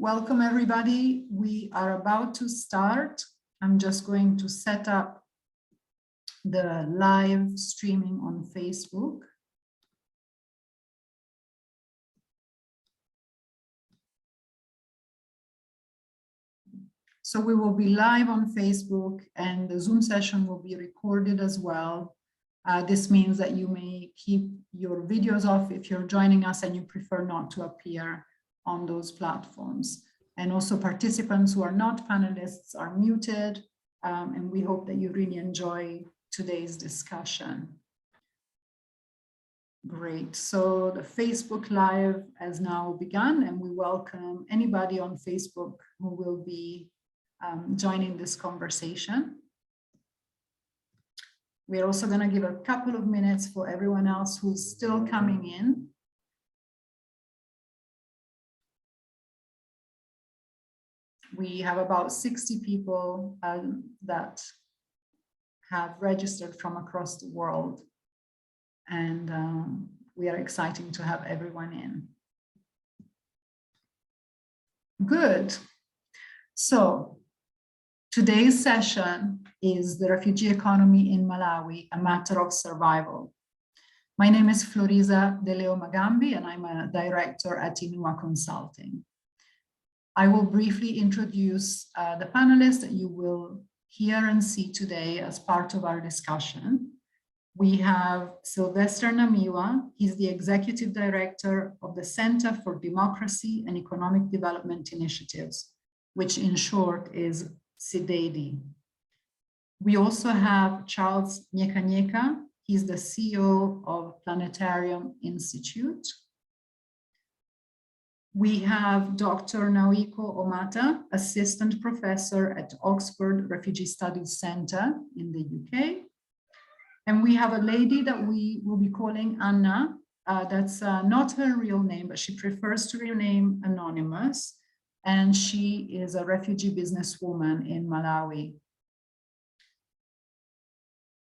Welcome, everybody. We are about to start. I'm just going to set up the live streaming on Facebook. So we will be live on Facebook and the Zoom session will be recorded as well. This means that you may keep your videos off if you're joining us and you prefer not to appear on those platforms. And also participants who are not panelists are muted, and we hope that you really enjoy today's discussion. Great, so the Facebook Live has now begun and we welcome anybody on Facebook who will be joining this conversation. We're also going to give a couple of minutes for everyone else who's still coming in. We have about 60 people that have registered from across the world, and we are excited to have everyone in. Good. So today's session is the refugee economy in Malawi, a matter of survival. My name is Florisa De Leo Magambi, and I'm a director at Inua Consulting. I will briefly introduce the panelists that you will hear and see today as part of our discussion. We have Sylvester Namiwa. He's the Executive Director of the Center for Democracy and Economic Development Initiatives, which in short is CDEDI. We also have Charles Nyeka. He's the CEO of Planetarium Institute. We have Dr. Naoiko Omata, Assistant Professor at Oxford Refugee Studies Center in the UK. And we have a lady that we will be calling Anna. That's not her real name, but she prefers to remain anonymous. And she is a refugee businesswoman in Malawi.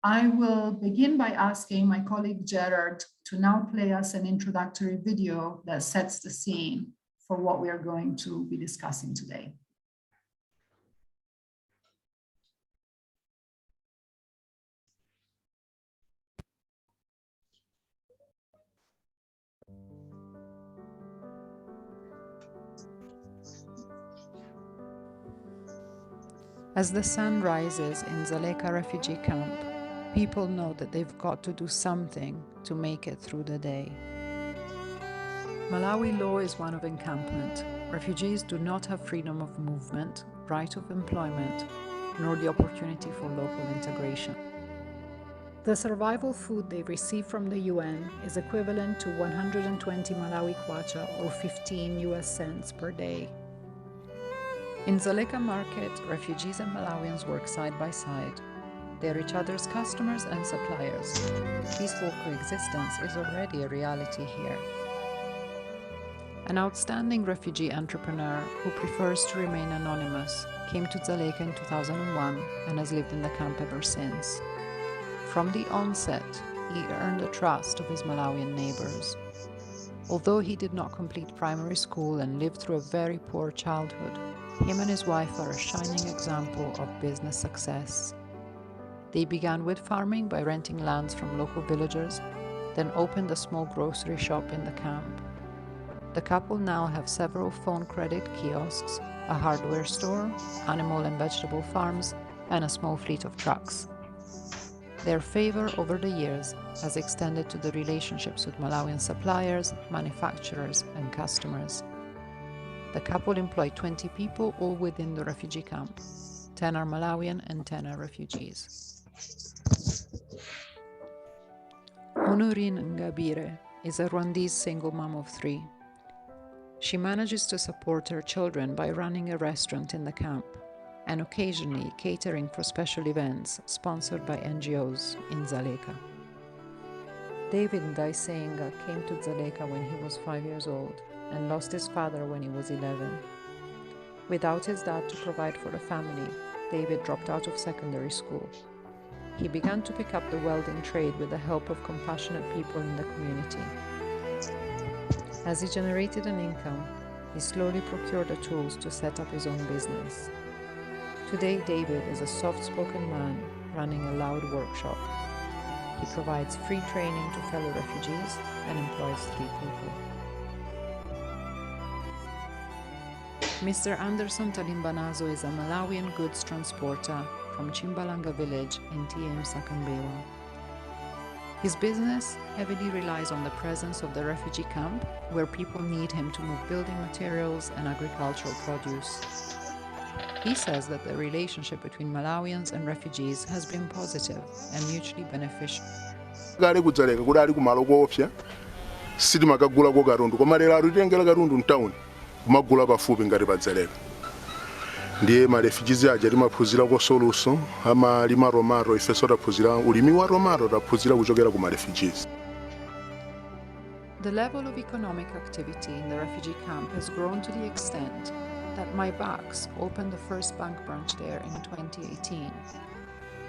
I will begin by asking my colleague Gerard to now play us an introductory video that sets the scene for what we are going to be discussing today. As the sun rises in Dzaleka refugee camp, people know that they've got to do something to make it through the day. Malawi law is one of encampment. Refugees do not have freedom of movement, right of employment, nor the opportunity for local integration. The survival food they receive from the UN is equivalent to 120 Malawi kwacha or 15 US cents per day. In Dzaleka market, refugees and Malawians work side by side. They are each other's customers and suppliers. Peaceful coexistence is already a reality here. An outstanding refugee entrepreneur who prefers to remain anonymous came to Dzaleka in 2001 and has lived in the camp ever since. From the onset, he earned the trust of his Malawian neighbors. Although he did not complete primary school and lived through a very poor childhood, him and his wife are a shining example of business success. They began with farming by renting lands from local villagers, then opened a small grocery shop in the camp. The couple now have several phone credit kiosks, a hardware store, animal and vegetable farms, and a small fleet of trucks. Their favor over the years has extended to the relationships with Malawian suppliers, manufacturers, and customers. The couple employ 20 people, all within the refugee camp. 10 are Malawian and 10 are refugees. Honorine Ngabire is a Rwandese single mom of 3. She manages to support her children by running a restaurant in the camp and occasionally catering for special events sponsored by NGOs in Dzaleka. David Ndaisenga came to Dzaleka when he was 5 years old and lost his father when he was 11. Without his dad to provide for the family, David dropped out of secondary school. He began to pick up the welding trade with the help of compassionate people in the community. As he generated an income, he slowly procured the tools to set up his own business. Today, David is a soft-spoken man running a loud workshop. He provides free training to fellow refugees and employs 3 people. Mr. Anderson Talimbanazo is a Malawian goods transporter from Chimbalanga village in TM Sakambewa. His business heavily relies on the presence of the refugee camp, where people need him to move building materials and agricultural produce. He says that the relationship between Malawians and refugees has been positive and mutually beneficial. Gale ku Dzaleka kudali kumalo koopsa sitimakagula ko katundu koma lero atitengera katundu mtown kumagula pafupi ngati pa Dzaleka. Ndiye ma refugees aja timaphunzira ko soluso amalima romaro ifeso taphunzira ulimi wa romaro taphunzira kuchokera ku ma refugees. The level of economic activity in the refugee camp has grown to the extent that My Bucks opened the first bank branch there in 2018.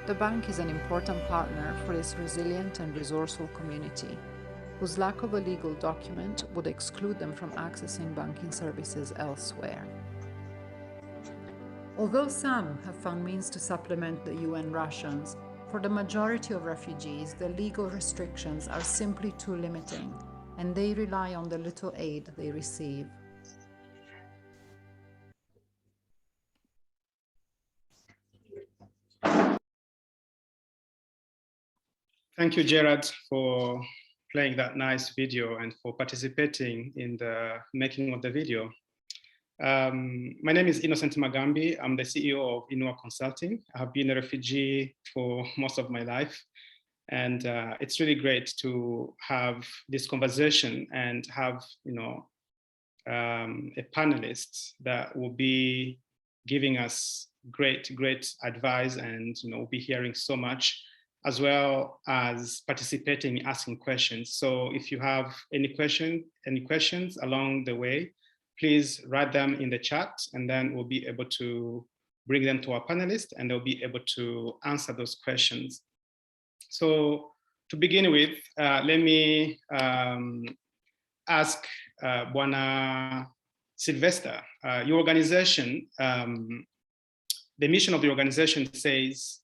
The bank is an important partner for this resilient and resourceful community, whose lack of a legal document would exclude them from accessing banking services elsewhere. Although some have found means to supplement the UN rations, for the majority of refugees, the legal restrictions are simply too limiting, and they rely on the little aid they receive. Thank you, Gerard, for playing that nice video and for participating in the making of the video. My name is Innocent Magambi. I'm the CEO of Inua Consulting. I have been a refugee for most of my life. And it's really great to have this conversation and have, a panelist that will be giving us great advice, and we'll be hearing so much, as well as participating, asking questions. So if you have any questions along the way, please write them in the chat, and then we'll be able to bring them to our panelists, and they'll be able to answer those questions. So to begin with, let me ask Bwana Sylvester, your organization, the mission of the organization says,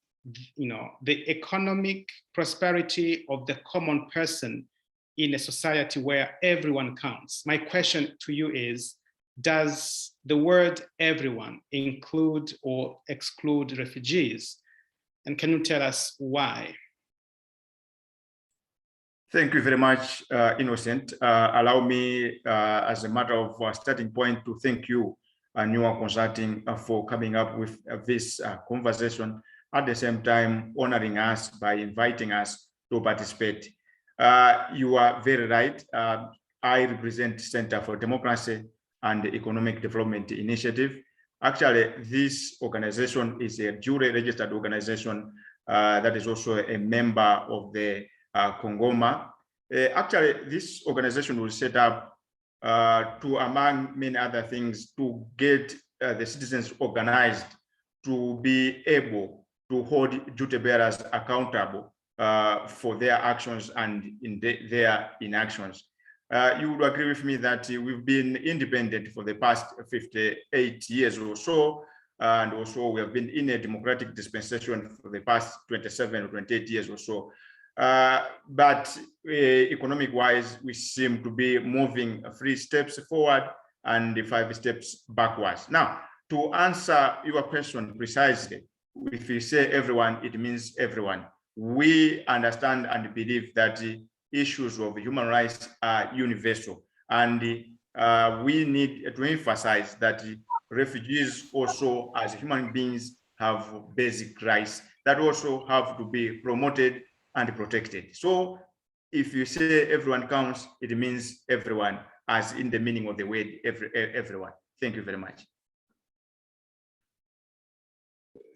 the economic prosperity of the common person in a society where everyone counts. My question to you is, does the word everyone include or exclude refugees? And can you tell us why? Thank you very much, Innocent. Allow me, as a matter of starting point, to thank you, Inua Consulting, for coming up with this conversation, at the same time honoring us by inviting us to participate. You are very right. I represent Center for Democracy and Economic Development Initiative. Actually, this organization is a duly registered organization that is also a member of the Congoma. Actually, this organization was set up to, among many other things, to get the citizens organized to be able to hold duty bearers accountable for their actions and in their inactions. You would agree with me that we've been independent for the past 58 years or so, and also we have been in a democratic dispensation for the past 27 or 28 years or so. But economic-wise, we seem to be moving 3 steps forward and 5 steps backwards. Now, to answer your question precisely, if you say everyone, it means everyone. We understand and believe that the issues of human rights are universal, and we need to emphasize that refugees also, as human beings, have basic rights that also have to be promoted and protected. So if you say everyone counts, it means everyone, as in the meaning of the word everyone. Thank you very much.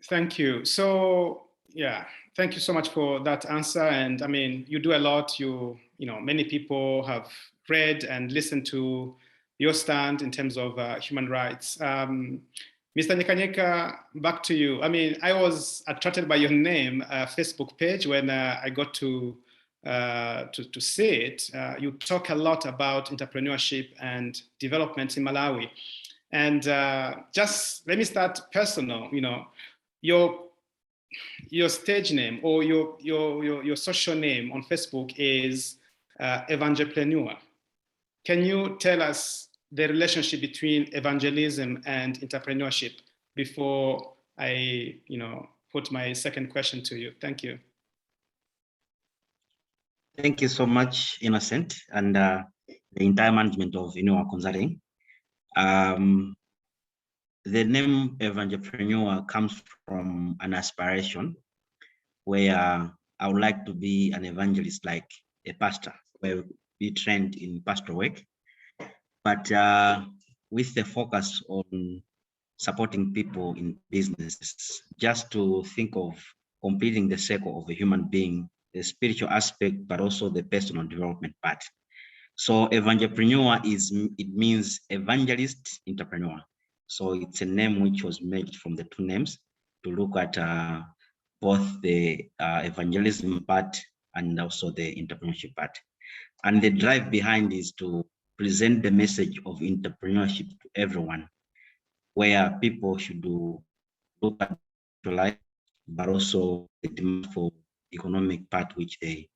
Thank you. So yeah, thank you so much for that answer. And I mean, you do a lot. Many people have read and listened to your stand in terms of human rights. Mr. Nyekanyeka, back to you. I mean, I was attracted by your name, Facebook page, when I got to to see it, you talk a lot about entrepreneurship and development in Malawi. And just let me start personal. You know, your stage name or your social name on Facebook is Evangelpreneur. Can you tell us the relationship between evangelism and entrepreneurship before I, put my second question to you? Thank you. Thank you so much, Innocent, and the entire management of Inua Consulting. The name Evangelpreneur comes from an aspiration where I would like to be an evangelist, like a pastor, where we trained in pastoral work, but with the focus on supporting people in businesses, just to think of completing the circle of a human being, the spiritual aspect, but also the personal development part. So Evangelpreneur it means evangelist entrepreneur. So it's a name which was made from the two names to look at both the evangelism part and also the entrepreneurship part. And the drive behind is to present the message of entrepreneurship to everyone, where people should look at life, but also the demand for economic part, which they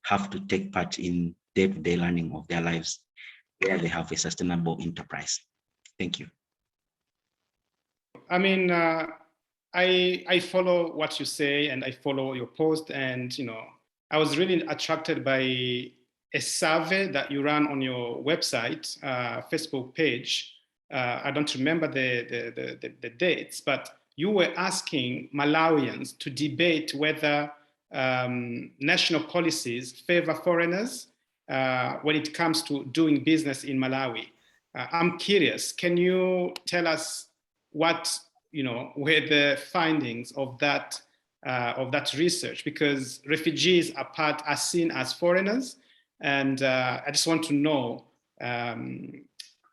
have to take part in day-to-day learning of their lives, where they have a sustainable enterprise. Thank you. I mean, I follow what you say and I follow your post, and I was really attracted by a survey that you ran on your website, Facebook page. I don't remember the dates, but you were asking Malawians to debate whether national policies favor foreigners when it comes to doing business in Malawi. I'm curious, can you tell us what were the findings of that research? Because refugees are seen as foreigners, and I just want to know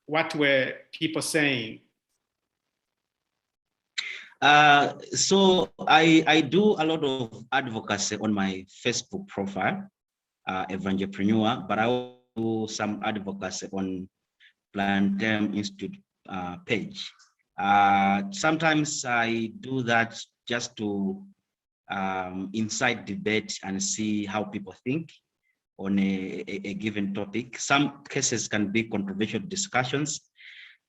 what were people saying. So I do a lot of advocacy on my Facebook profile, Evangelpreneur, but I also do some advocacy on Planetarium Institute page. Sometimes I do that just to incite debate and see how people think on a given topic. Some cases can be controversial discussions,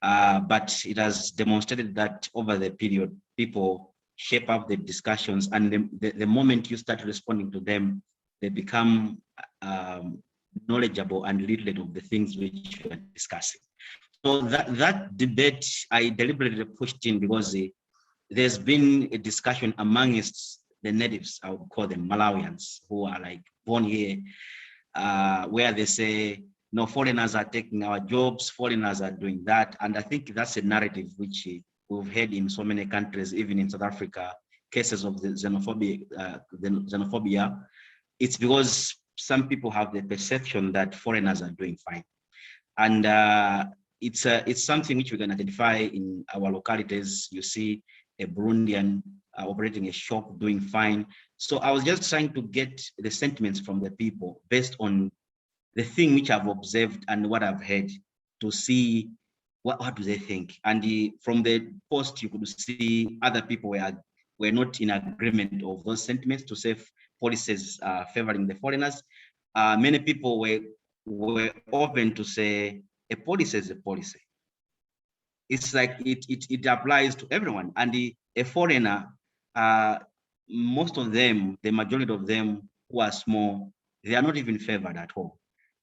but it has demonstrated that over the period, people shape up the discussions, and the moment you start responding to them, they become knowledgeable and literate of the things which we are discussing. So that debate, I deliberately pushed in because there's been a discussion amongst the natives, I would call them Malawians, who are like born here, where they say, no, foreigners are taking our jobs, foreigners are doing that. And I think that's a narrative which we've heard in so many countries, even in South Africa, cases of the xenophobia. It's because some people have the perception that foreigners are doing fine. And it's something which we can identify in our localities. You see a Burundian operating a shop doing fine. So I was just trying to get the sentiments from the people based on the thing which I've observed and what I've heard, to see what do they think. And from the post, you could see other people were not in agreement of those sentiments to say policies favoring the foreigners. Many people were open to say a policy is a policy. It's like it applies to everyone. And a foreigner, most of them, the majority of them who are small, they are not even favored at all.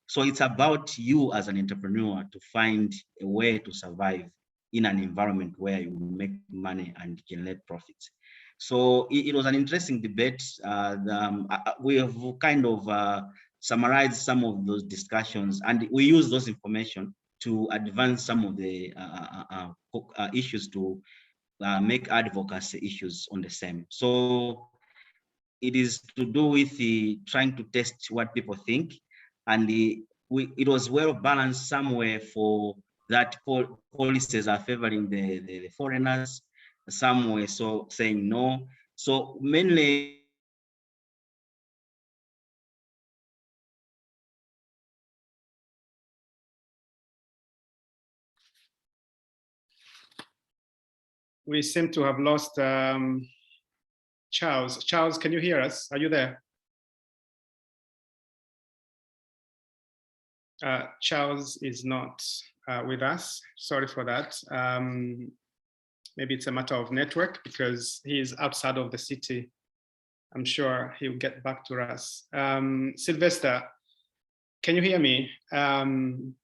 So it's about you as an entrepreneur to find a way to survive in an environment where you make money and generate profits. So it was an interesting debate. We have kind of summarized some of those discussions, and we use those information to advance some of the issues to make advocacy issues on the same. So it is to do with trying to test what people think, and it was well balanced somewhere for that policies are favoring the foreigners, some were so saying no. So mainly we seem to have lost Charles. Charles, can you hear us? Are you there? Charles is not with us. Sorry for that. Maybe it's a matter of network because he is outside of the city. I'm sure he'll get back to us. Sylvester, can you hear me? I mean,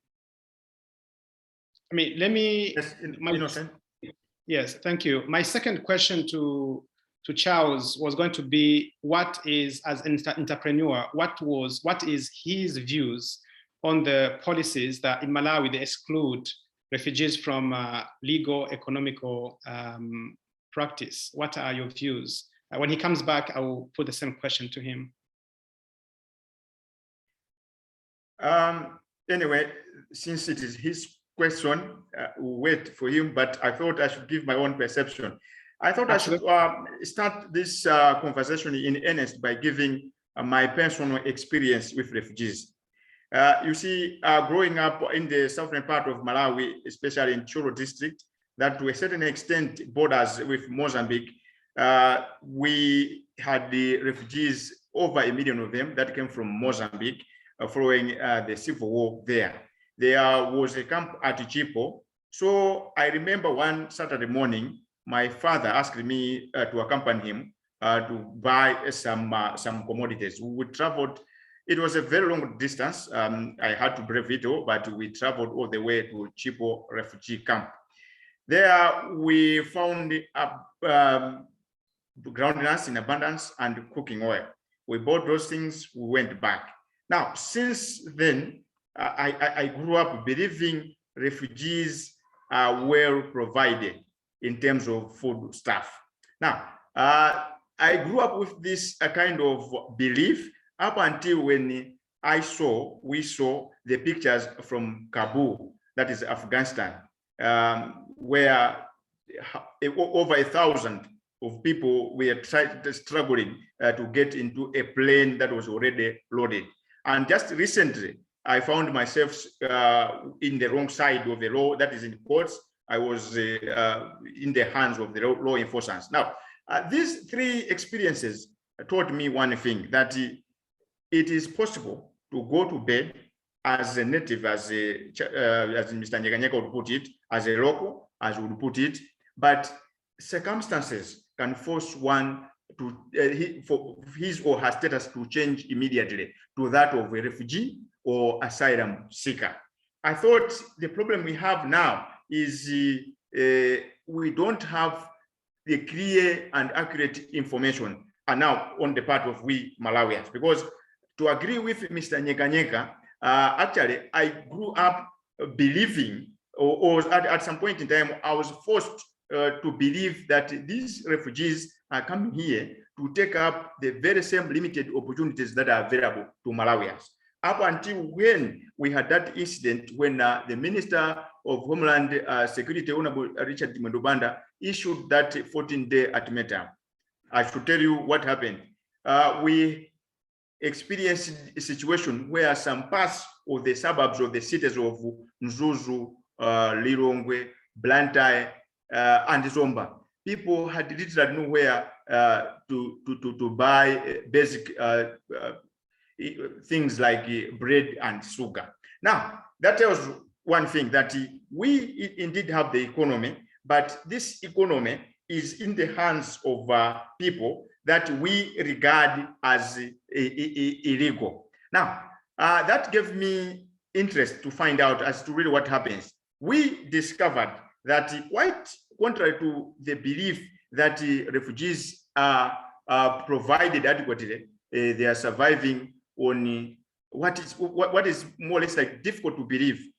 let me. Yes, Innocent. Yes, thank you. My second question to Charles was going to be, what is, as an entrepreneur, what is his views on the policies that in Malawi they exclude refugees from legal, economical practice? What are your views? When he comes back, I will put the same question to him. Anyway, since it is his question, we'll wait for him, but I thought I should give my own perception. I thought Absolutely. I should start this conversation in earnest by giving my personal experience with refugees. You see, growing up in the southern part of Malawi, especially in Churo district, that to a certain extent borders with Mozambique, we had the refugees, over 1 million of them that came from Mozambique following the civil war there. There was a camp at Chipo. So I remember one Saturday morning, my father asked me to accompany him to buy some commodities. We traveled. It was a very long distance. I had to brave it all, but we traveled all the way to Chipo refugee camp. There we found ground nuts in abundance and cooking oil. We bought those things, we went back. Now, since then, I grew up believing refugees are well provided in terms of food stuff. Now, I grew up with this kind of belief up until when we saw the pictures from Kabul, that is Afghanistan, where over 1,000 of people were struggling to get into a plane that was already loaded. And just recently, I found myself in the wrong side of the law, that is in courts. I was in the hands of the law enforcers. Now, these three experiences taught me one thing, that it is possible to go to bed as a native, as Mr. Nyekanyeka would put it, as a local, as would put it, but circumstances can force one to for his or her status to change immediately to that of a refugee or asylum seeker. I thought the problem we have now is we don't have the clear and accurate information, and now on the part of we Malawians, because to agree with Mr. Nyekanyeka, actually I grew up believing, or at some point in time, I was forced to believe that these refugees are coming here to take up the very same limited opportunities that are available to Malawians. Up until when we had that incident when the Minister of Homeland Security, Honorable Richard Mwendobanda, issued that 14-day ultimatum. I should tell you what happened. We experienced a situation where some parts of the suburbs of the cities of Mzuzu, Lilongwe, Blantyre, and Zomba, people had literally nowhere to buy basic things like bread and sugar. Now, that tells one thing, that we indeed have the economy, but this economy is in the hands of people that we regard as illegal. Now, that gave me interest to find out as to really what happens. We discovered that quite contrary to the belief that refugees are provided adequately, they are surviving on what is more or less like difficult to believe,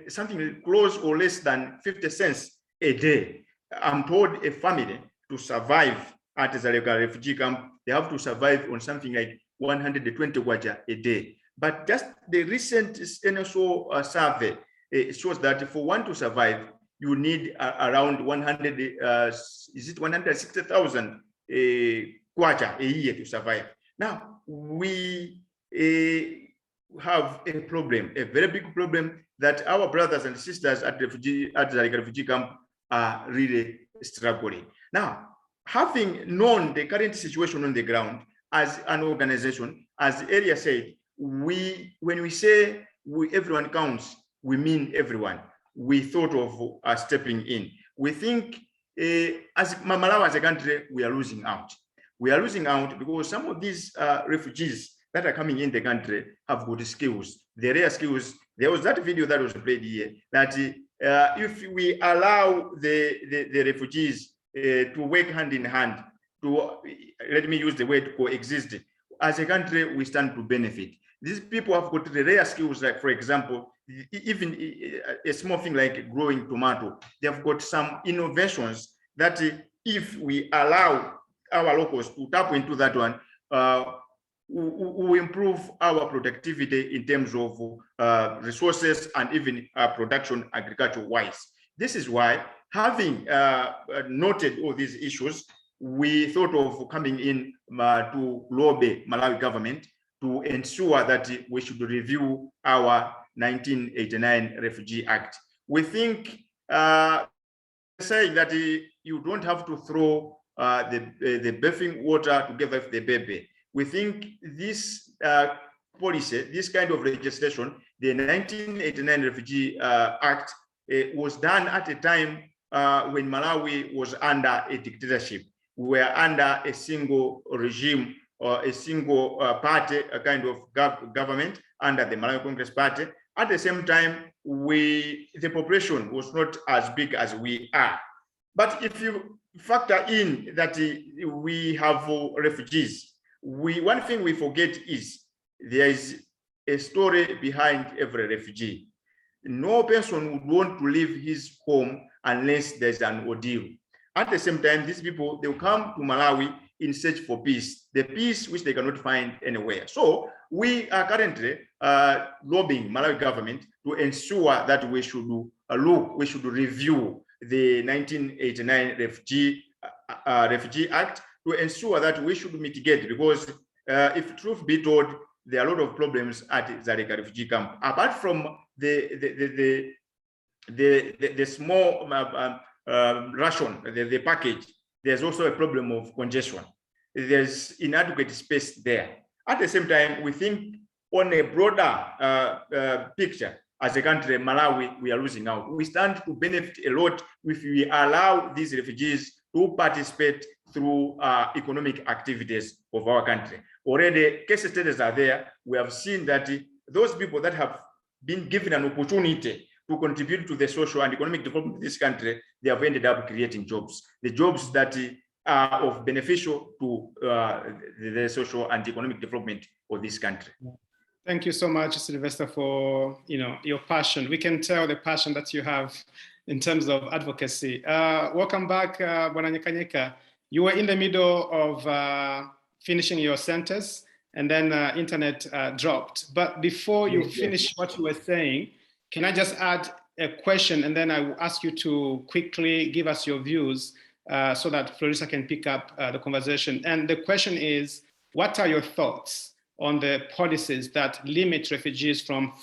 something close or less than 50 cents a day. I'm told a family to survive at Dzaleka refugee camp, they have to survive on something like 120 kwacha a day. But just the recent NSO survey shows that for one to survive, you need around 160,000 kwacha a year to survive. Now, we have a problem, a very big problem, that our brothers and sisters at Dzaleka refugee camp are really struggling. Now, having known the current situation on the ground as an organization, as Elia said, when we say everyone counts, we mean everyone. We thought of stepping in. We think as Malawi as a country, we are losing out. We are losing out because some of these refugees that are coming in the country have good skills, the rare skills. There was that video that was played here that if we allow the refugees to work hand in hand, to, let me use the word coexist, as a country, we stand to benefit. These people have got the rare skills, like, for example, even a small thing like growing tomato. They have got some innovations that if we allow our locals to tap into that one, we improve our productivity in terms of resources and even production agriculture wise. This is why, having noted all these issues, we thought of coming in to lobby Malawi government to ensure that we should review our 1989 Refugee Act. We think saying that you don't have to throw the bathing water together with the baby. We think this policy, this kind of legislation, the 1989 Refugee Act, was done at a time when Malawi was under a dictatorship. We were under a single regime or a single party, a kind of government under the Malawi Congress Party. At the same time, the population was not as big as we are. But if you factor in that we have refugees, one thing we forget is there is a story behind every refugee. No person would want to leave his home unless there's an ordeal. At the same time, these people, they'll come to Malawi in search for peace, the peace which they cannot find anywhere. So we are currently lobbying Malawi government to ensure that we should review the 1989 Refugee Act to ensure that we should mitigate, because if truth be told, there are a lot of problems at Dzaleka refugee camp. Apart from the small ration, the package, there's also a problem of congestion. There's inadequate space there. At the same time, we think on a broader picture, as a country, Malawi, we are losing out. We stand to benefit a lot if we allow these refugees to participate through economic activities of our country. Already, case studies are there. We have seen that those people that have been given an opportunity to contribute to the social and economic development of this country, they have ended up creating jobs. The jobs that are of beneficial to the social and economic development of this country. Thank you so much, Sylvester, for your passion. We can tell the passion that you have in terms of advocacy. Welcome back, Bwana. You were in the middle of finishing your sentence, and then internet dropped. But before you finish what you were saying, can I just add a question, and then I will ask you to quickly give us your views so that Florisa can pick up the conversation. And the question is, what are your thoughts on the policies that limit refugees from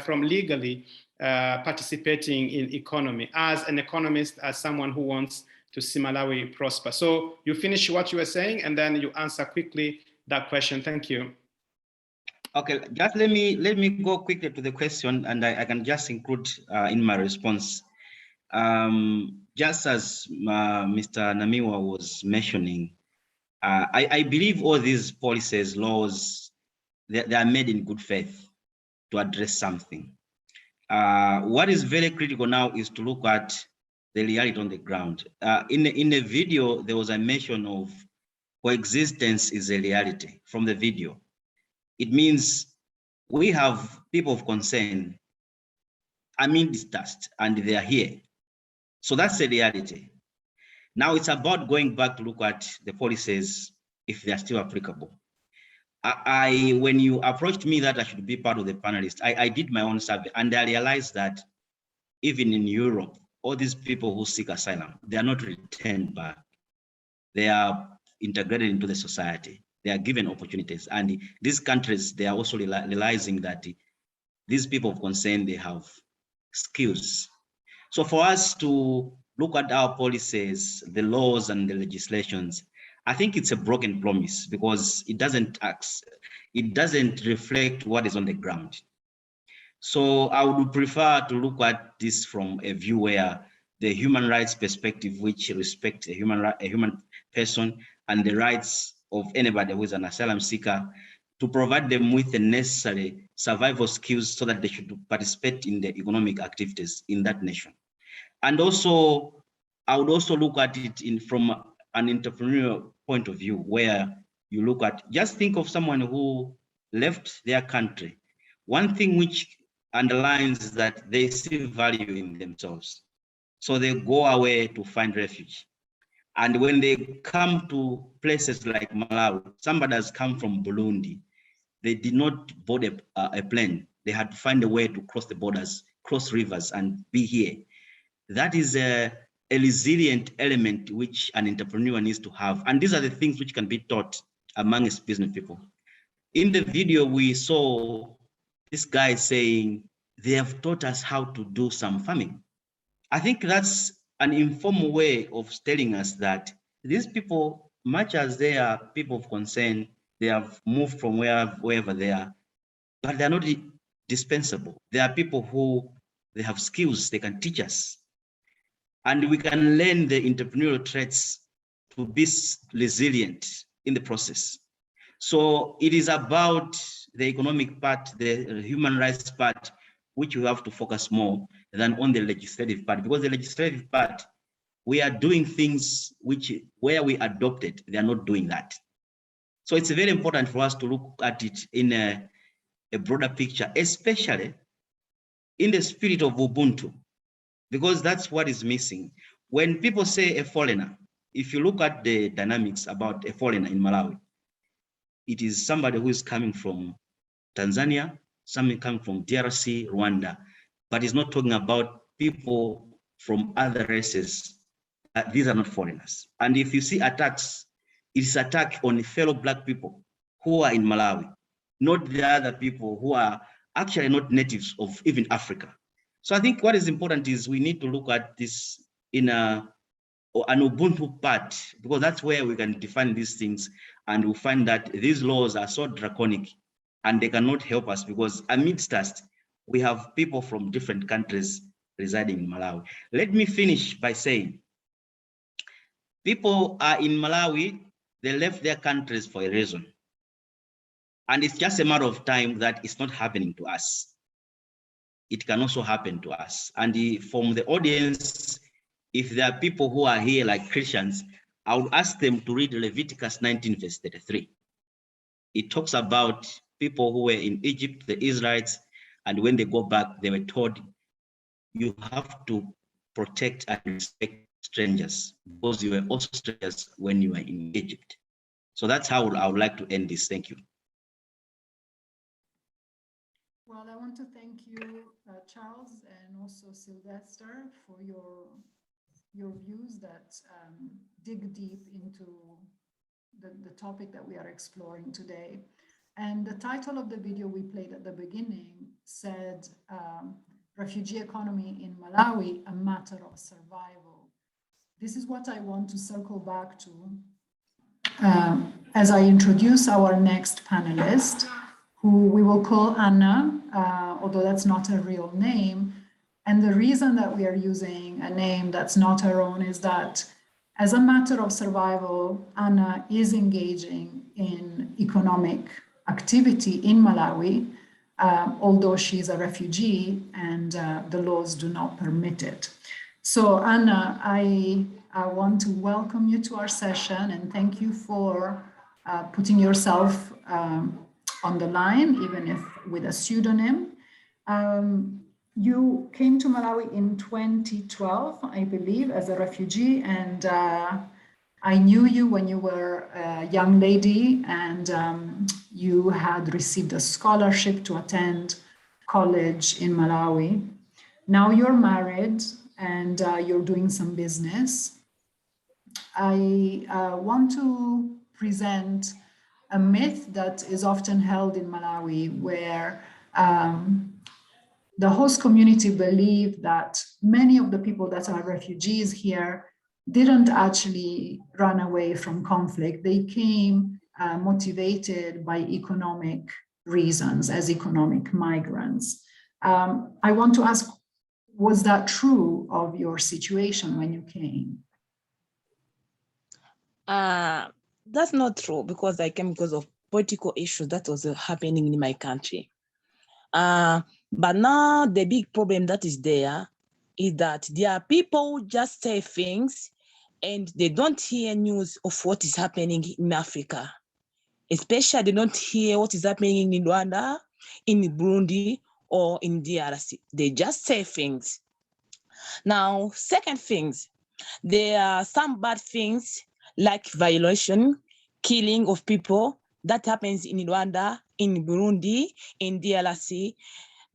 legally participating in economy? As an economist, as someone who wants to see Malawi prosper. So you finish what you were saying, and then you answer quickly that question. Thank you. Okay, just let me go quickly to the question, and I can just include in my response. Just as Mr. Namiwa was mentioning, I believe all these policies, laws, they are made in good faith to address something. What is very critical now is to look at the reality on the ground. In the video, there was a mention of coexistence is a reality from the video. It means we have people of concern, discussed, and they are here. So that's the reality. Now it's about going back to look at the policies if they are still applicable. When you approached me that I should be part of the panelists, I did my own survey, and I realized that even in Europe, all these people who seek asylum, they are not returned back. They are integrated into the society. They are given opportunities. And these countries, they are also realizing that these people of concern, they have skills. So for us to look at our policies, the laws and the legislations, I think it's a broken promise because it doesn't reflect what is on the ground. So I would prefer to look at this from a view where the human rights perspective, which respects a human person and the rights of anybody who is an asylum seeker, to provide them with the necessary survival skills so that they should participate in the economic activities in that nation. And also, I would also look at it from an entrepreneurial point of view, where you look at, just think of someone who left their country. One thing which underlines that they see value in themselves. So they go away to find refuge. And when they come to places like Malawi, somebody has come from Burundi, they did not board a plane. They had to find a way to cross the borders, cross rivers, and be here. That is a resilient element which an entrepreneur needs to have. And these are the things which can be taught amongst business people. In the video, we saw this guy saying, they have taught us how to do some farming. I think that's an informal way of telling us that these people, much as they are people of concern, they have moved from wherever they are, but they're not dispensable. They are people who, they have skills, they can teach us. And we can learn the entrepreneurial traits to be resilient in the process. So it is about the economic part, the human rights part, which we have to focus more than on the legislative part, because the legislative part, we are doing things where we adopted, they are not doing that. So it's very important for us to look at it in a broader picture, especially in the spirit of Ubuntu, because that's what is missing. When people say a foreigner, if you look at the dynamics about a foreigner in Malawi, it is somebody who is coming from Tanzania, somebody coming from DRC, Rwanda, but it's not talking about people from other races. These are not foreigners. And if you see attacks, it's attack on fellow Black people who are in Malawi, not the other people who are actually not natives of even Africa. So I think what is important is we need to look at this in an Ubuntu part, because that's where we can define these things, and we'll find that these laws are so draconic and they cannot help us, because amidst us, we have people from different countries residing in Malawi. Let me finish by saying, people are in Malawi, they left their countries for a reason. And it's just a matter of time that it's not happening to us. It can also happen to us. And from the audience, if there are people who are here like Christians, I would ask them to read Leviticus 19, verse 33. It talks about people who were in Egypt, the Israelites, and when they go back, they were told, you have to protect and respect strangers, because you were also strangers when you were in Egypt. So that's how I would like to end this. Thank you. Well, I want to thank you, Charles, and also Sylvester, for your views that dig deep into the topic that we are exploring today. And the title of the video we played at the beginning said, Refugee Economy in Malawi, a Matter of Survival. This is what I want to circle back to as I introduce our next panelist, who we will call Anna, although that's not her real name. And the reason that we are using a name that's not her own is that, as a matter of survival, Anna is engaging in economic activity in Malawi, although she's a refugee and the laws do not permit it. So Anna, I want to welcome you to our session and thank you for putting yourself on the line, even if with a pseudonym. You came to Malawi in 2012, I believe, as a refugee, and I knew you when you were a young lady and you had received a scholarship to attend college in Malawi. Now you're married and you're doing some business. I want to present a myth that is often held in Malawi, where the host community believed that many of the people that are refugees here didn't actually run away from conflict. They came motivated by economic reasons as economic migrants. I want to ask, was that true of your situation when you came? That's not true, because I came because of political issues that was happening in my country. But now the big problem that is there is that there are people who just say things and they don't hear news of what is happening in Africa. Especially they don't hear what is happening in Rwanda, in Burundi, or in DRC. They just say things. Now, second things, there are some bad things like violation, killing of people that happens in Rwanda, in Burundi, in DRC,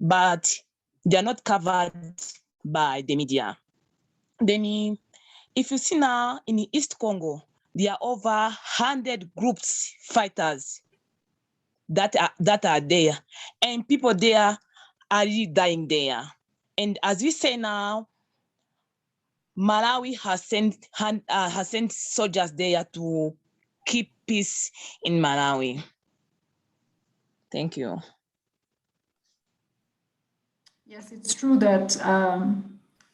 but they are not covered by the media. Then if you see now in East Congo, there are over 100 groups fighters that are there, and people there are really dying there. And as we say now, Malawi has sent soldiers there to keep peace in Malawi. Thank you. Yes, it's true that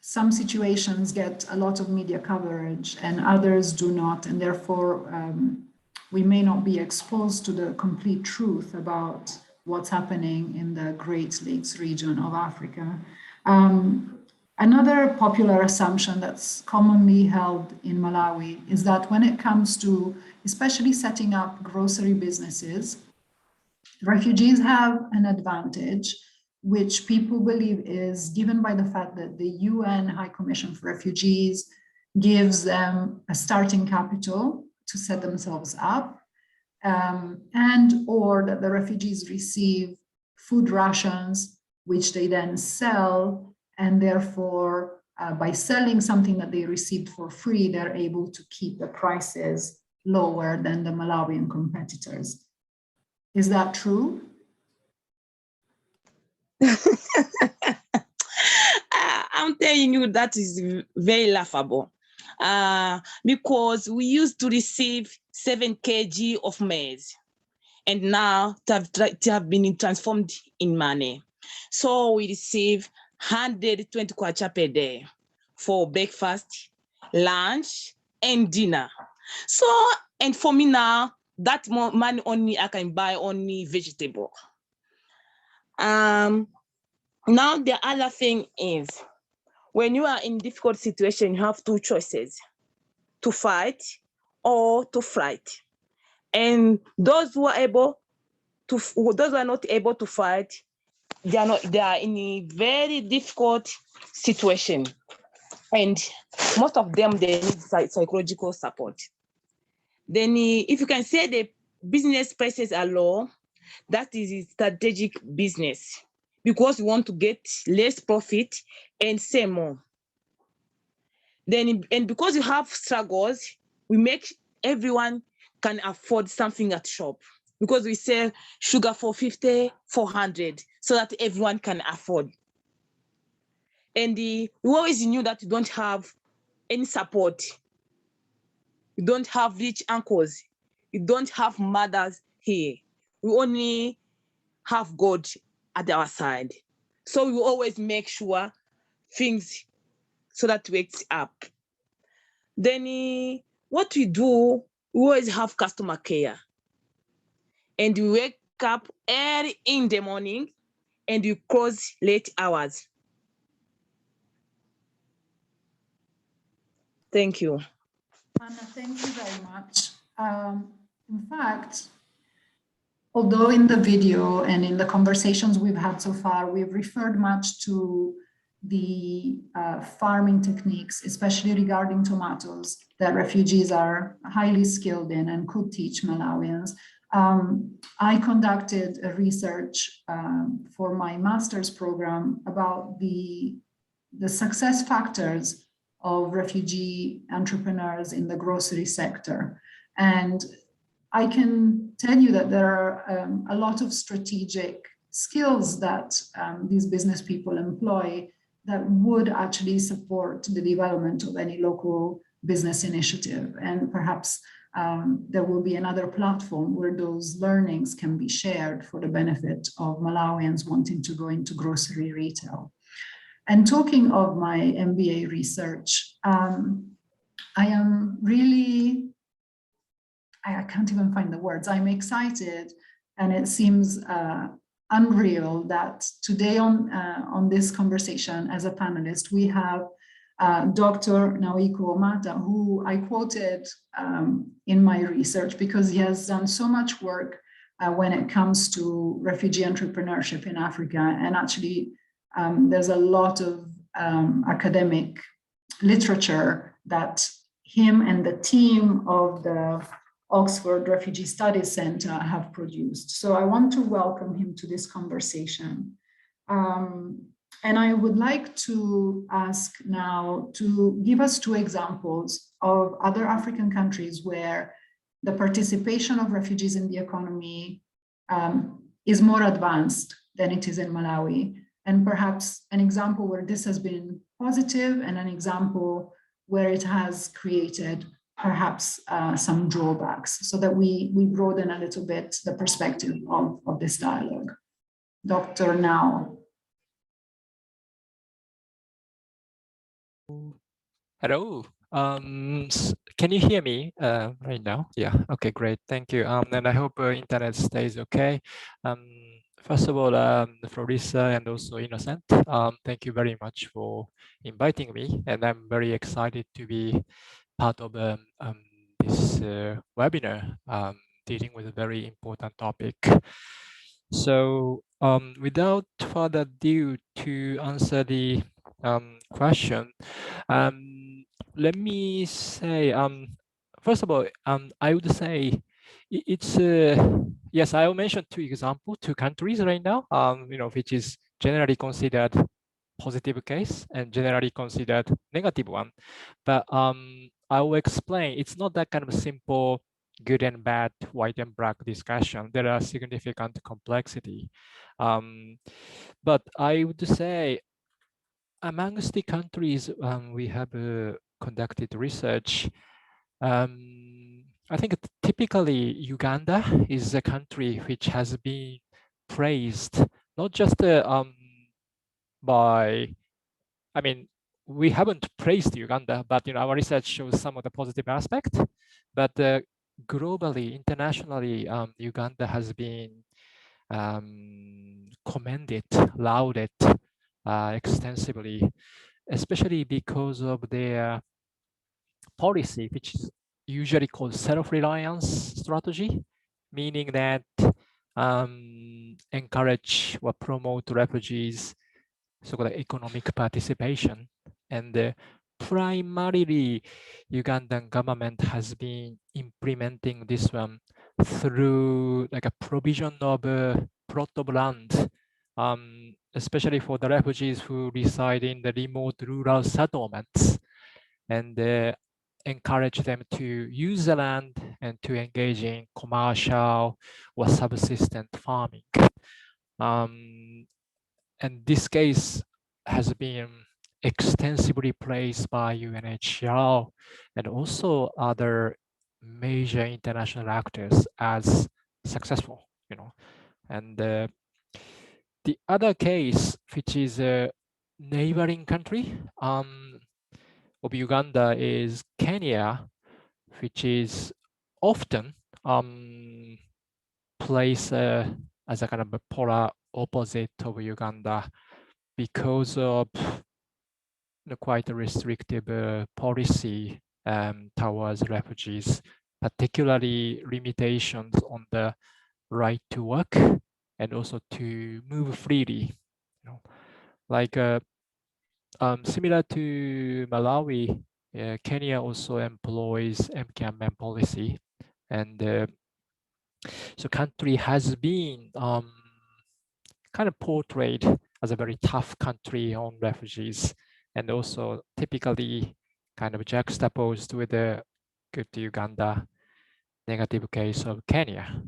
some situations get a lot of media coverage and others do not, and therefore we may not be exposed to the complete truth about what's happening in the Great Lakes region of Africa. Another popular assumption that's commonly held in Malawi is that when it comes to especially setting up grocery businesses, refugees have an advantage, which people believe is given by the fact that the UN High Commission for Refugees gives them a starting capital to set themselves up, and or that the refugees receive food rations, which they then sell, and therefore by selling something that they received for free, they're able to keep the prices lower than the Malawian competitors. Is that true? I'm telling you, that is very laughable, because we used to receive 7 kg of maize, and now to have been transformed in money. So we receive 120 kwacha per day for breakfast, lunch, and dinner. So, and for me now, that money only I can buy only vegetable. Now the other thing is, when you are in difficult situation, you have 2 choices: to fight or to flight. And those who are not able to fight, they are in a very difficult situation. And most of them, they need psychological support. Then if you can say the business prices are low, that is a strategic business, because we want to get less profit and sell more. Then, and because you have struggles, we make everyone can afford something at shop, because we sell sugar for 50, 400, so that everyone can afford. And we always knew that you don't have any support. You don't have rich uncles. You don't have mothers here. We only have God at our side. So we always make sure things so that wakes up. Then what we do, we always have customer care. And we wake up early in the morning and we close late hours. Thank you. Anna, thank you very much. In fact, although in the video and in the conversations we've had so far, we've referred much to the farming techniques, especially regarding tomatoes, that refugees are highly skilled in and could teach Malawians. I conducted a research for my master's program about the success factors of refugee entrepreneurs in the grocery sector. And I can tell you that there are a lot of strategic skills that these business people employ that would actually support the development of any local business initiative. And perhaps there will be another platform where those learnings can be shared for the benefit of Malawians wanting to go into grocery retail. And talking of my MBA research, I am really, I can't even find the words, I'm excited, and it seems unreal that today on this conversation as a panelist, we have Dr. Naoiko Omata, who I quoted in my research because he has done so much work when it comes to refugee entrepreneurship in Africa. And actually, there's a lot of academic literature that him and the team of the Oxford Refugee Studies Center have produced. So I want to welcome him to this conversation. And I would like to ask now to give us two examples of other African countries where the participation of refugees in the economy is more advanced than it is in Malawi. And perhaps an example where this has been positive and an example where it has created perhaps some drawbacks, so that we broaden a little bit the perspective of this dialogue. Dr. Nao. Hello. Can you hear me right now? Yeah. Okay, great. Thank you. And I hope internet stays okay. First of all, Florisa and also Innocent, thank you very much for inviting me, and I'm very excited to be part of this webinar dealing with a very important topic. So without further ado, to answer the question, let me say, first of all, I would say it's yes, I will mention two countries right now, which is generally considered positive case and generally considered negative one. But I will explain, it's not that kind of simple good and bad, white and black discussion. There are significant complexity. But I would say amongst the countries we have conducted research, I think typically Uganda is a country which has been praised, not just by, I mean, we haven't praised Uganda, but our research shows some of the positive aspects. But globally, internationally, Uganda has been commended, lauded extensively, especially because of their policy, which is usually called self-reliance strategy, meaning that encourage or promote refugees so-called economic participation. And primarily, Ugandan government has been implementing this one through like a provision of a plot of land, especially for the refugees who reside in the remote rural settlements, and encourage them to use the land and to engage in commercial or subsistence farming. And this case has been extensively praised by UNHCR and also other major international actors as successful, And the other case, which is a neighboring country of Uganda, is Kenya, which is often placed as a kind of a polar opposite of Uganda because of the quite a restrictive policy towards refugees, particularly limitations on the right to work and also to move freely. Like similar to Malawi, Kenya also employs MCAM policy, and so country has been kind of portrayed as a very tough country on refugees, and also typically kind of juxtaposed with the good Uganda negative case of Kenya.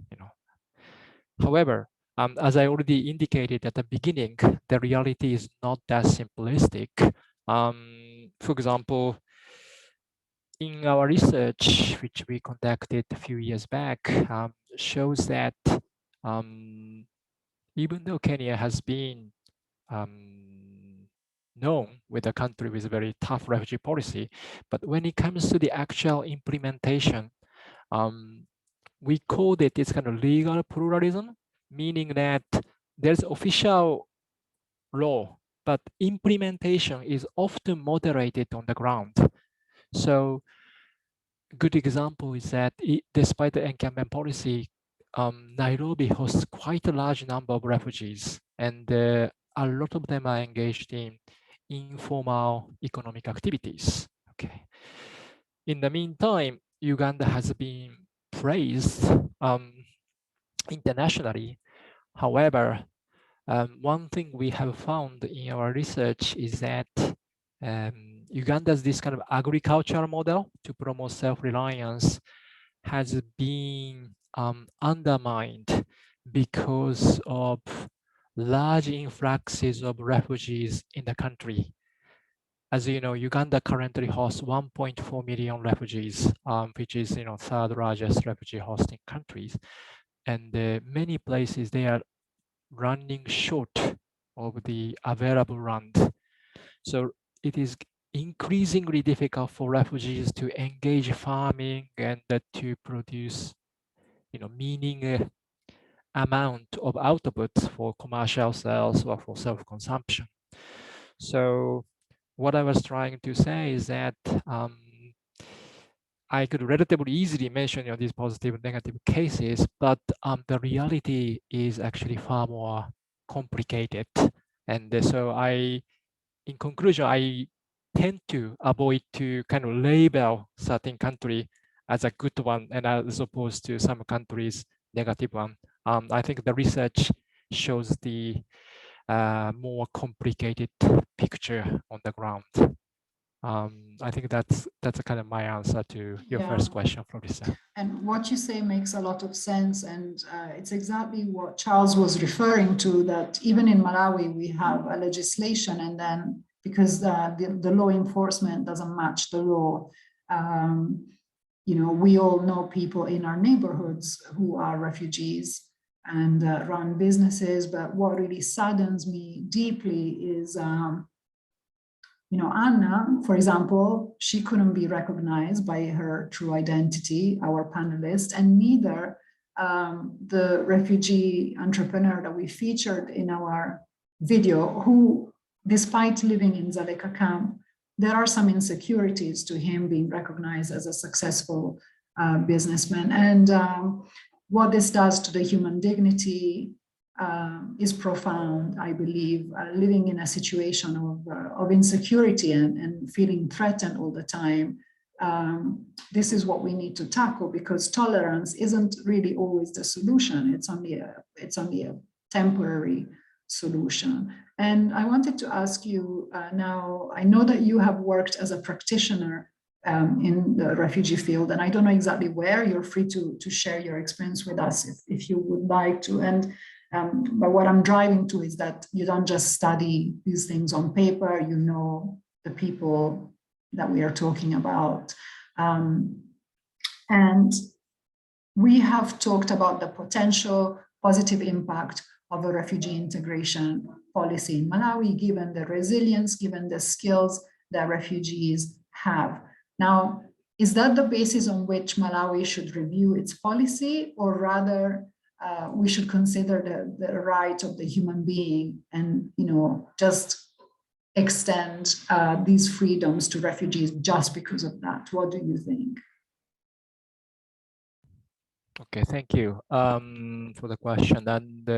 However, As I already indicated at the beginning, the reality is not that simplistic. For example, in our research, which we conducted a few years back, shows that even though Kenya has been known with a country with a very tough refugee policy, but when it comes to the actual implementation, we called it this kind of legal pluralism, meaning that there's official law, but implementation is often moderated on the ground. So a good example is that despite the encampment policy, Nairobi hosts quite a large number of refugees, and a lot of them are engaged in informal economic activities. Okay. In the meantime, Uganda has been praised internationally. However, one thing we have found in our research is that Uganda's this kind of agricultural model to promote self-reliance has been undermined because of large influxes of refugees in the country. As you know, Uganda currently hosts 1.4 million refugees, which is third largest refugee hosting countries. And many places they are running short of the available land. So it is increasingly difficult for refugees to engage farming and to produce meaning amount of output for commercial sales or for self-consumption. So what I was trying to say is that I could relatively easily mention these positive and negative cases, but the reality is actually far more complicated. And so in conclusion, I tend to avoid to kind of label certain country as a good one and as opposed to some countries negative one. I think the research shows the more complicated picture on the ground. I think that's kind of my answer to your first question, Florissa. And what you say makes a lot of sense. And it's exactly what Charles was referring to, that even in Malawi, we have a legislation, and then because the law enforcement doesn't match the law, we all know people in our neighborhoods who are refugees and run businesses. But what really saddens me deeply is Anna, for example, she couldn't be recognized by her true identity, our panelist, and neither the refugee entrepreneur that we featured in our video, who, despite living in Dzaleka camp, there are some insecurities to him being recognized as a successful businessman. And what this does to the human dignity is profound, I believe. Living in a situation of insecurity and feeling threatened all the time, this is what we need to tackle, because tolerance isn't really always the solution. It's only a temporary solution. And I wanted to ask you now, I know that you have worked as a practitioner in the refugee field, and I don't know exactly where. You're free to share your experience with us if you would like to. And but what I'm driving to is that you don't just study these things on paper, you know the people that we are talking about. And we have talked about the potential positive impact of a refugee integration policy in Malawi, given the resilience, given the skills that refugees have. Now, is that the basis on which Malawi should review its policy, or rather we should consider the right of the human being and just extend these freedoms to refugees just because of that? What do you think? Okay, thank you for the question. And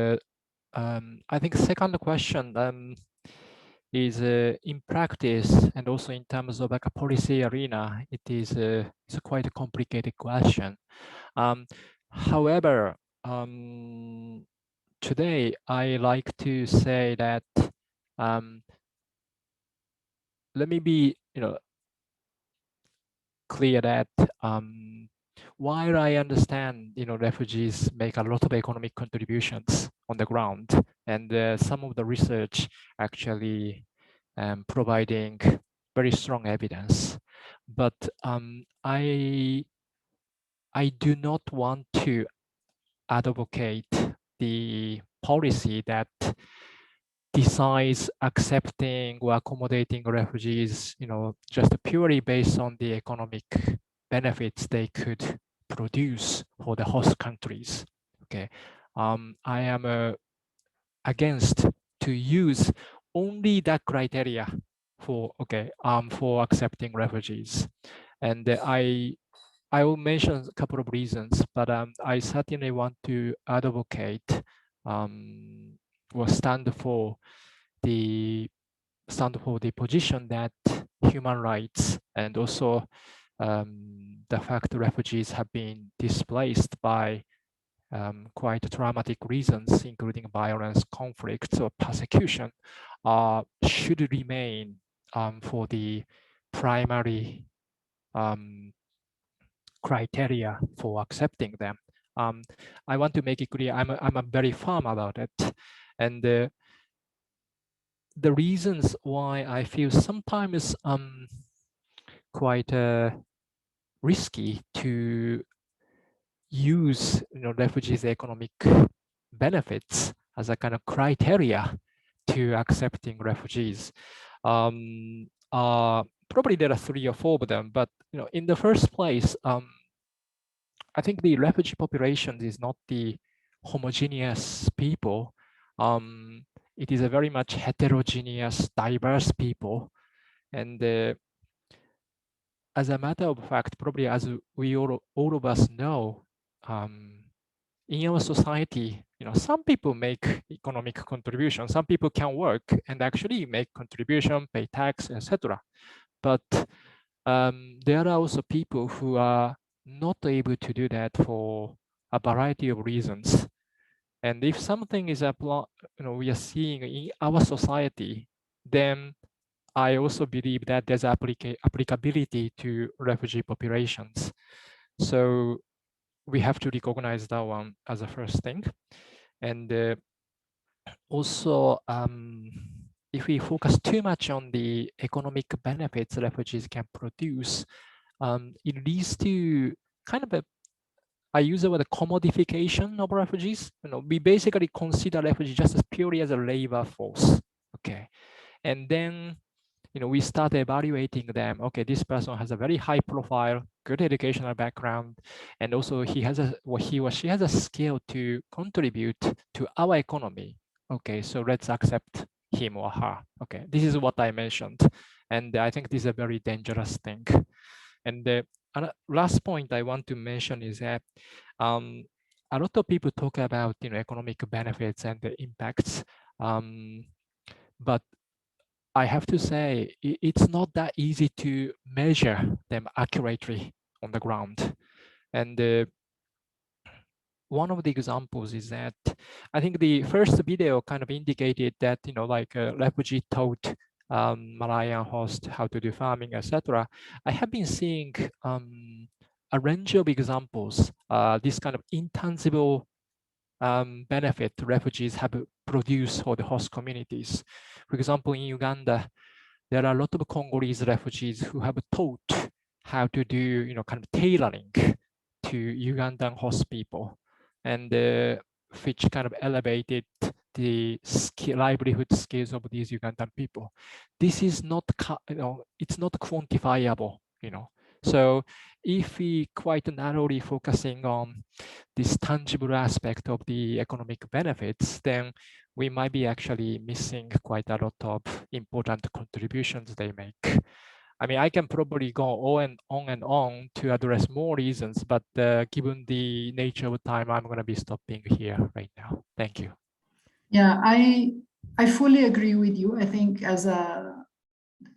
I think second question is in practice and also in terms of like a policy arena, it's a quite a complicated question. However, today I like to say that let me be clear that while I understand, refugees make a lot of economic contributions on the ground, and some of the research actually providing very strong evidence, but I do not want to advocate the policy that decides accepting or accommodating refugees, just purely based on the economic benefits they could produce for the host countries. Okay, I am against to use only that criteria for accepting refugees, and I will mention a couple of reasons, but I certainly want to advocate or stand for the position that human rights and also the fact refugees have been displaced by quite traumatic reasons, including violence, conflicts, or persecution, should remain for the primary criteria for accepting them. I want to make it clear I'm very firm about it, and the reasons why I feel sometimes quite risky to use refugees' economic benefits as a kind of criteria to accepting refugees. Probably there are 3 or 4 of them, but in the first place, I think the refugee population is not the homogeneous people. It is a very much heterogeneous, diverse people, and as a matter of fact, probably as we all of us know, in our society, some people make economic contribution, some people can work and actually make contribution, pay tax, etc. But there are also people who are not able to do that for a variety of reasons. And if something is we are seeing in our society, then I also believe that there's applicability to refugee populations. So we have to recognize that one as a first thing. And also, if we focus too much on the economic benefits refugees can produce, it leads to kind of I use the word commodification of refugees. We basically consider refugees just as purely as a labor force. Okay, and then we start evaluating them. Okay, this person has a very high profile, good educational background, and also he or she has a skill to contribute to our economy. Okay, so let's accept him or her. Okay, this is what I mentioned, and I think this is a very dangerous thing. And the last point I want to mention is that a lot of people talk about economic benefits and the impacts, but I have to say it's not that easy to measure them accurately on the ground. And one of the examples is that I think the first video kind of indicated that like a refugee taught Malayan host how to do farming, etc. I have been seeing a range of examples, this kind of intangible benefit refugees have produced for the host communities. For example, in Uganda, there are a lot of Congolese refugees who have taught how to do kind of tailoring to Ugandan host people, and which kind of elevated the livelihood skills of these Ugandan people. This is not, it's not quantifiable, So if we quite narrowly focusing on this tangible aspect of the economic benefits, then we might be actually missing quite a lot of important contributions they make. I mean, I can probably go on and on to address more reasons, but given the nature of time, I'm going to be stopping here right now. Thank you. Yeah, I fully agree with you. I think as a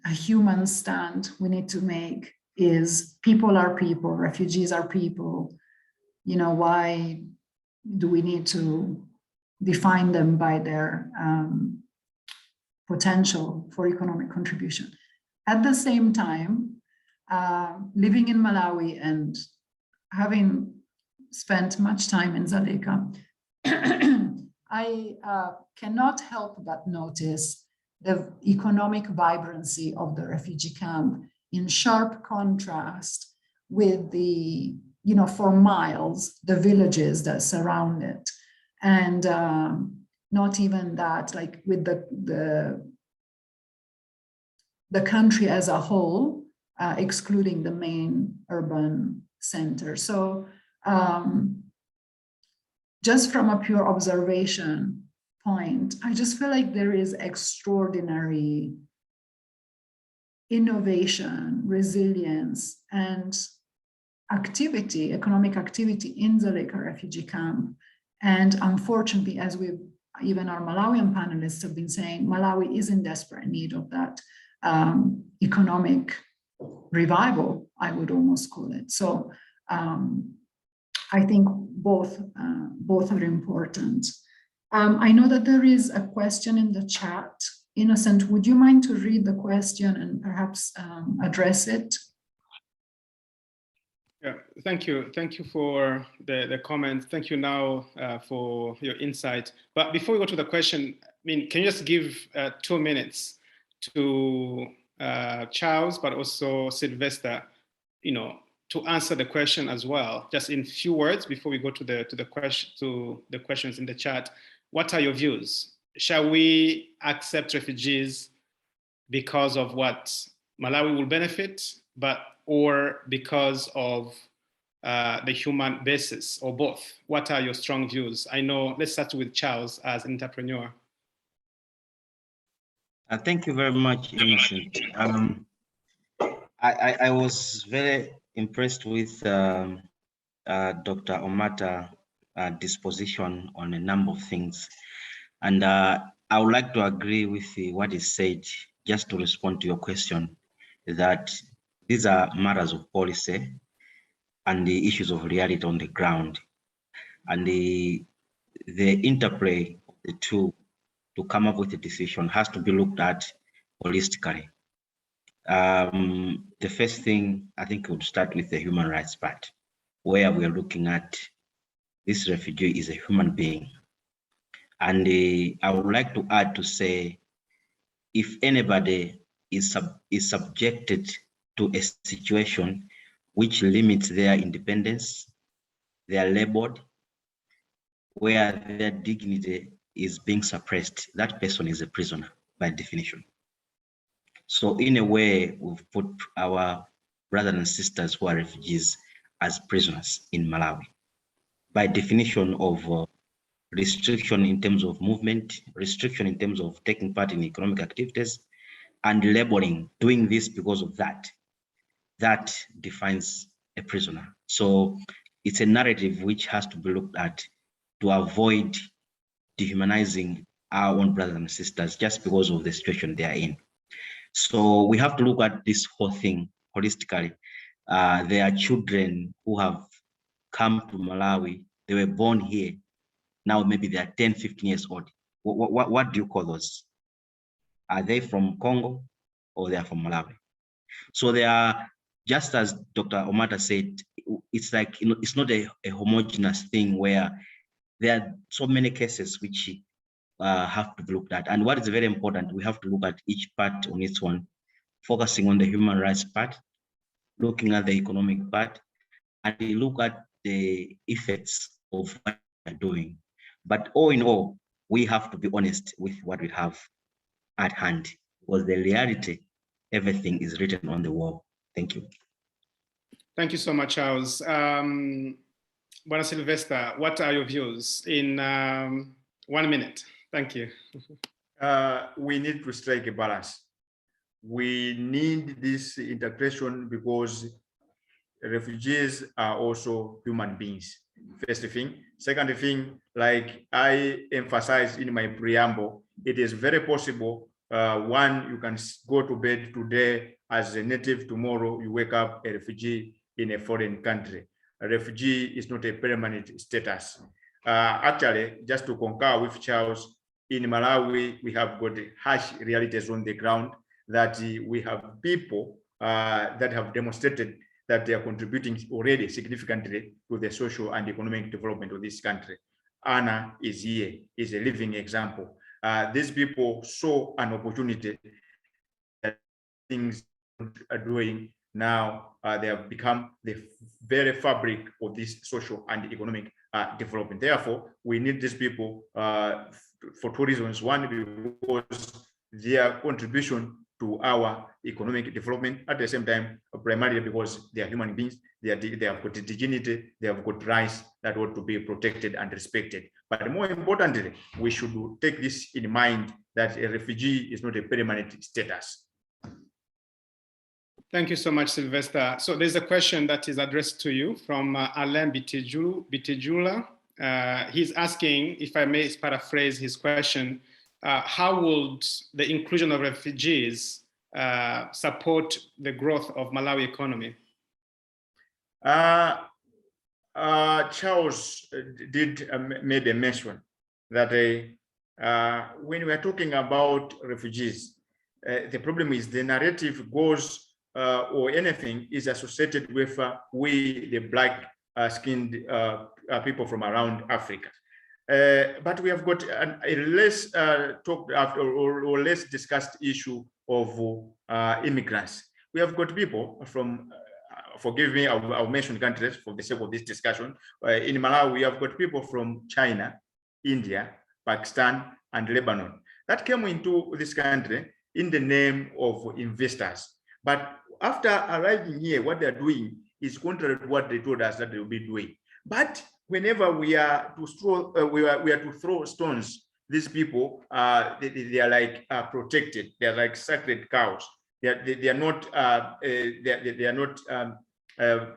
human stand we need to make is people are people, refugees are people. Why do we need to define them by their potential for economic contribution? At the same time, living in Malawi and having spent much time in Dzaleka, I cannot help but notice the economic vibrancy of the refugee camp in sharp contrast with the, for miles, the villages that surround it. And not even that, like with the country as a whole, excluding the main urban center. So just from a pure observation point, I just feel like there is extraordinary innovation, resilience, and activity, economic activity in Dzaleka refugee camp. And unfortunately, as even our Malawian panelists have been saying, Malawi is in desperate need of that economic revival, I would almost call it. So I think both are important. I know that there is a question in the chat. Innocent, would you mind to read the question and perhaps address it? Yeah, thank you. Thank you for the comment. Thank you now for your insight. But before we go to the question, can you just give 2 minutes to Charles, but also Sylvester, to answer the question as well, just in few words before we go to the questions in the chat. What are your views? Shall we accept refugees because of what Malawi will benefit, or because of the human basis, or both? What are your strong views? I know, let's start with Charles as an entrepreneur. Thank you very much, Innocent. I was very impressed with Dr. Omata's disposition on a number of things. And I would like to agree with what is said, just to respond to your question, that these are matters of policy and the issues of reality on the ground. And the interplay of the two to come up with a decision has to be looked at holistically. The first thing, I think, would start with the human rights part, where we are looking at this refugee is a human being. And I would like to add to say, if anybody is subjected to a situation which limits their independence, they are labeled, where their dignity is being suppressed, that person is a prisoner by definition. So in a way, we've put our brothers and sisters who are refugees as prisoners in Malawi. By definition of restriction in terms of movement, restriction in terms of taking part in economic activities, and labeling, doing this because of that, that defines a prisoner. So it's a narrative which has to be looked at to avoid dehumanizing our own brothers and sisters just because of the situation they are in. So we have to look at this whole thing holistically. There are children who have come to Malawi, they were born here, now maybe they are 10, 15 years old. What do you call those? Are they from Congo or they are from Malawi? So they are, just as Dr. Omata said, it's like, it's not a homogeneous thing where there are so many cases which have to be looked at. And what is very important, we have to look at each part on its own, focusing on the human rights part, looking at the economic part, and we look at the effects of what we're doing. But all in all, we have to be honest with what we have at hand, because the reality, everything is written on the wall. Thank you. Thank you so much, Charles. Buona Sylvester, what are your views in 1 minute? Thank you. We need to strike a balance. We need this integration because refugees are also human beings. First thing. Second thing, like I emphasized in my preamble, it is very possible, one, you can go to bed today as a native, tomorrow you wake up a refugee in a foreign country. A refugee is not a permanent status. Actually, just to concur with Charles, in Malawi, we have got harsh realities on the ground that we have people that have demonstrated that they are contributing already significantly to the social and economic development of this country. Anna is here, is a living example. These people saw an opportunity that things are doing now. They have become the very fabric of this social and economic development. Therefore, we need these people for two reasons. One, because their contribution to our economic development, at the same time, primarily because they are human beings, they have got dignity, they have got rights that ought to be protected and respected. But more importantly, we should take this in mind, that a refugee is not a permanent status. Thank you so much, Sylvester. So there's a question that is addressed to you from Alain Bitejula. He's asking, if I may paraphrase his question, how would the inclusion of refugees support the growth of Malawi economy? Charles made a mention that when we are talking about refugees, the problem is the narrative goes or anything is associated with we, the black-skinned people from around Africa. But we have got a less talked after or less discussed issue of immigrants. We have got people from, forgive me, I'll mention countries for the sake of this discussion. In Malawi, we have got people from China, India, Pakistan, and Lebanon that came into this country in the name of investors. But after arriving here, what they're doing is contrary to what they told us that they will be doing. But whenever we are to throw stones, these people they are like protected. They are like sacred cows. They are not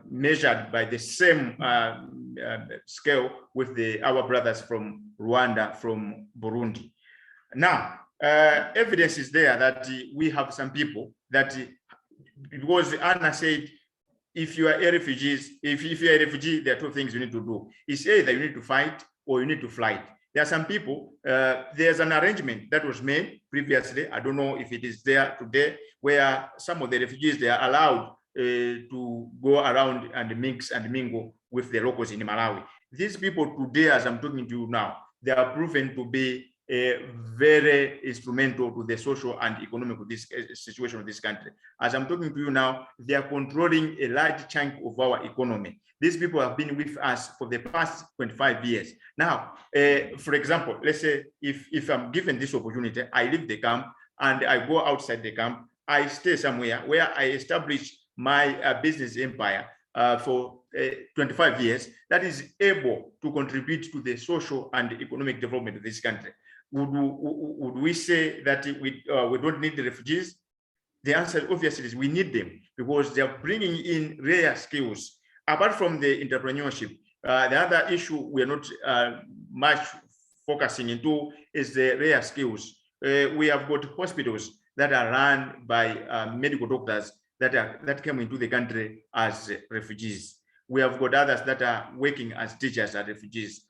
measured by the same scale with our brothers from Rwanda, from Burundi. Now, evidence is there that we have some people that, because Anna said, if you are a refugee, if you are a refugee, there are two things you need to do. It's either you need to fight or you need to flight. There are some people, there's an arrangement that was made previously, I don't know if it is there today, where some of the refugees, they are allowed to go around and mix and mingle with the locals in Malawi. These people today, as I'm talking to you now, they are proven to be very instrumental to the social and economic situation of this country. As I'm talking to you now, they are controlling a large chunk of our economy. These people have been with us for the past 25 years. Now, for example, let's say if I'm given this opportunity, I leave the camp and I go outside the camp, I stay somewhere where I establish my business empire for 25 years, that is able to contribute to the social and economic development of this country. Would we say that we don't need the refugees? The answer obviously is we need them, because they are bringing in rare skills. Apart from the entrepreneurship, the other issue we are not much focusing into is the rare skills. We have got hospitals that are run by medical doctors that came into the country as refugees. We have got others that are working as teachers as refugees.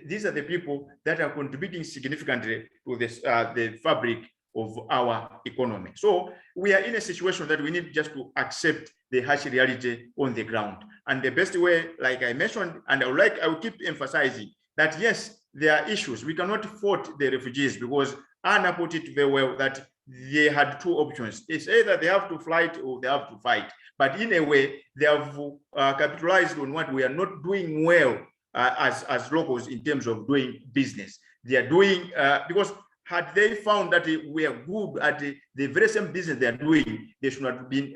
These are the people that are contributing significantly to this, the fabric of our economy. So we are in a situation that we need just to accept the harsh reality on the ground. And the best way, like I mentioned, and I will keep emphasizing that, yes, there are issues. We cannot fault the refugees, because Anna put it very well that they had two options. It's either they have to flight or they have to fight. But in a way, they have capitalized on what we are not doing well as locals in terms of doing business. They are doing, because had they found that we are good at the very same business they are doing, they should not have been,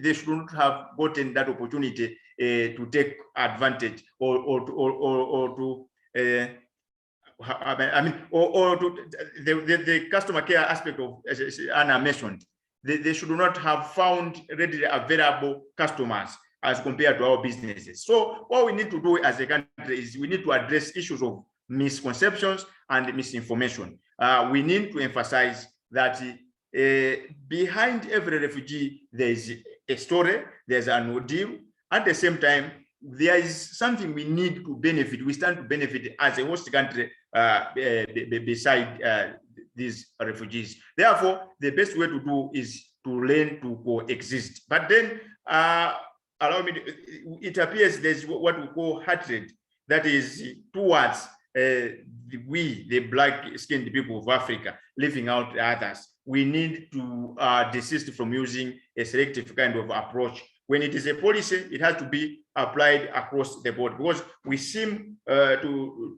they should not have gotten that opportunity to take advantage or to the customer care aspect of, as Anna mentioned, they should not have found readily available customers as compared to our businesses. So what we need to do as a country is we need to address issues of misconceptions and misinformation. We need to emphasize that behind every refugee, there is a story, there's an ordeal. At the same time, there is something we need to benefit. We stand to benefit as a host country beside these refugees. Therefore, the best way to do is to learn to coexist. But then allow me, it appears there's what we call hatred that is towards the black-skinned people of Africa, leaving out others. We need to desist from using a selective kind of approach. When it is a policy, it has to be applied across the board, because we seem to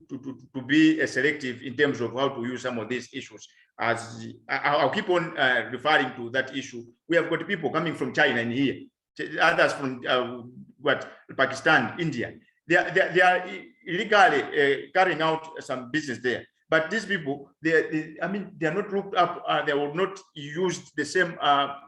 be selective in terms of how to use some of these issues. As I'll keep on referring to that issue. We have got people coming from China in here, others from Pakistan, India. They are illegally carrying out some business there. But these people, they are not looked up. They will not use the same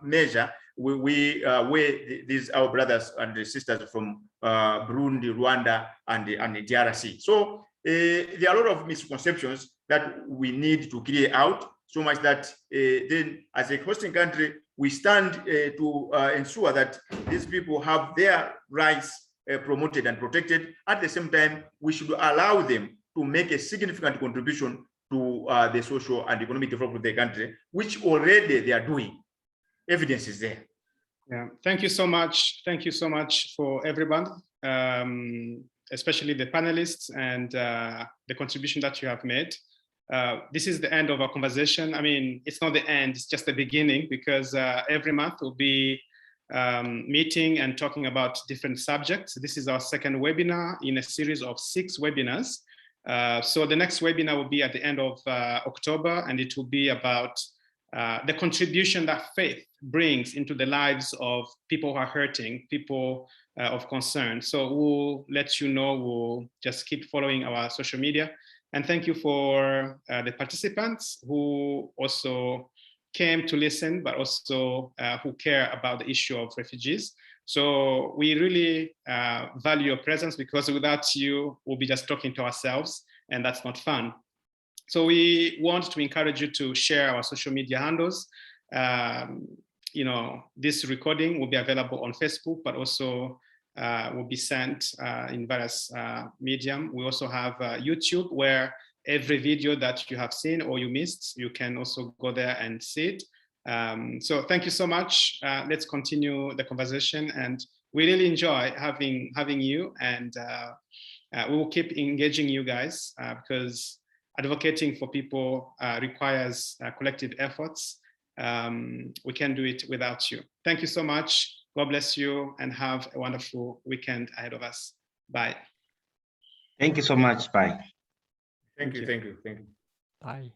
measure where these our brothers and sisters from Burundi, Rwanda, and the DRC. So there are a lot of misconceptions that we need to clear out, so much that then as a hosting country, we stand to ensure that these people have their rights promoted and protected. At the same time, we should allow them to make a significant contribution to the social and economic development of the country, which already they are doing. Evidence is there. Yeah, thank you so much. Thank you so much for everyone, especially the panelists and the contribution that you have made. This is the end of our conversation. I mean, it's not the end, it's just the beginning, because every month we'll be meeting and talking about different subjects. This is our second webinar in a series of 6 webinars. So the next webinar will be at the end of October, and it will be about the contribution that faith brings into the lives of people who are hurting, people of concern. So we'll let you know, we'll just keep following our social media. And thank you for the participants who also came to listen, but also who care about the issue of refugees. So we really value your presence, because without you, we'll be just talking to ourselves, and that's not fun. So we want to encourage you to share our social media handles. You know, this recording will be available on Facebook, but also will be sent in various medium. We also have YouTube, where every video that you have seen or you missed, you can also go there and see it. So thank you so much. Let's continue the conversation, and we really enjoy having you, and we will keep engaging you guys, because advocating for people requires collective efforts. We can't do it without you. Thank you so much. God bless you, and have a wonderful weekend ahead of us. Bye. Thank you so much. Bye. Thank you. Bye.